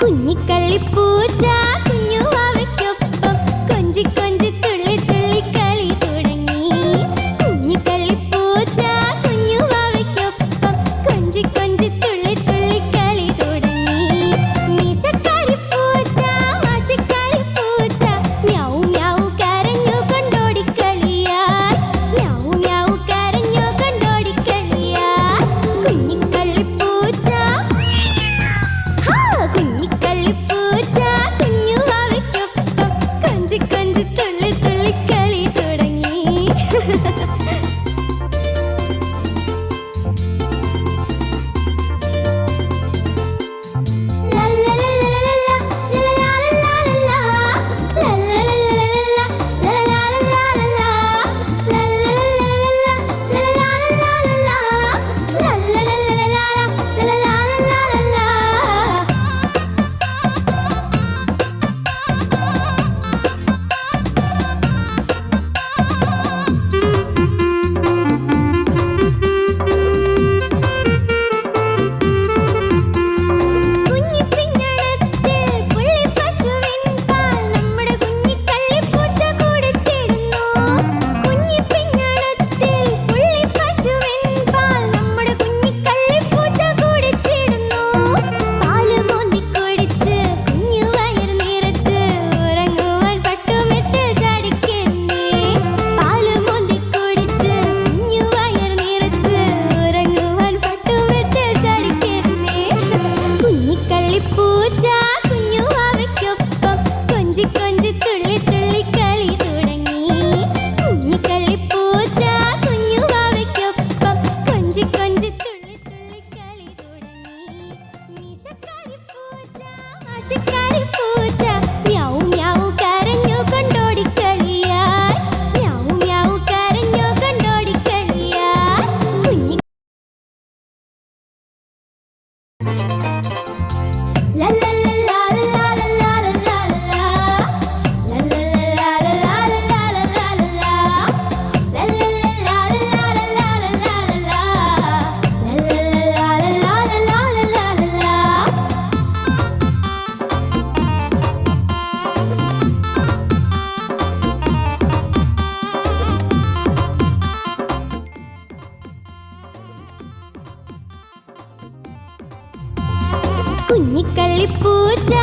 കുഞ്ഞിക്കള്ളിപ്പൂച്ച കുഞ്ഞുവാവയ്ക്കൊപ്പം കൊഞ്ചി കൊഞ്ചി തുള്ളി തുള്ളി കളി തുടങ്ങി. കുഞ്ഞിക്കള്ളിപ്പൂച്ച കുഞ്ഞുവാവയ്ക്കൊപ്പം കൊഞ്ചി കൊഞ്ചി തുള്ളി തുള്ളി കളി തുടങ്ങി. മീശക്കാരിപ്പൂച്ച വാശിക്കാരിപ്പൂച്ച മ്യാവൂ മ്യാവൂ കരഞ്ഞു കൊണ്ടോടിക്കളിയായി. മ്യാവൂ മ്യാവൂ കരഞ്ഞു കൊണ്ടോടിക്കളിയായി. കുഞ്ഞിക്കള്ളിപ്പൂച്ച കുഞ്ഞിക്കള്ളിപ്പൂച്ച കുഞ്ഞുവാവയ്ക്കൊപ്പം കൊഞ്ചി കൊഞ്ചി തുള്ളി തുള്ളി കളി തുടങ്ങി. പൂച്ച കുഞ്ഞുവാവയ്ക്കൊപ്പം കൊഞ്ചി കൊഞ്ചി തുള്ളി തുള്ളി കളി തുടങ്ങി. കുഞ്ഞിക്കള്ളിപ്പൂച്ച കുഞ്ഞുവാവയ്ക്കൊപ്പം കൊഞ്ചി കൊഞ്ചി തുള്ളി തുള്ളി കളി തുടങ്ങി. മീശക്കാരിപ്പൂച്ച വാശിക്കാരിപ്പൂച്ച മ്യാവൂ മ്യാവൂ കരഞ്ഞു കൊണ്ടോടിക്കളിയായി. മ്യാവൂ മ്യാവൂ കരഞ്ഞു കൊണ്ടോടിക്കളിയായി. കുഞ്ഞി കുഞ്ഞിക്കള്ളിപ്പൂച്ച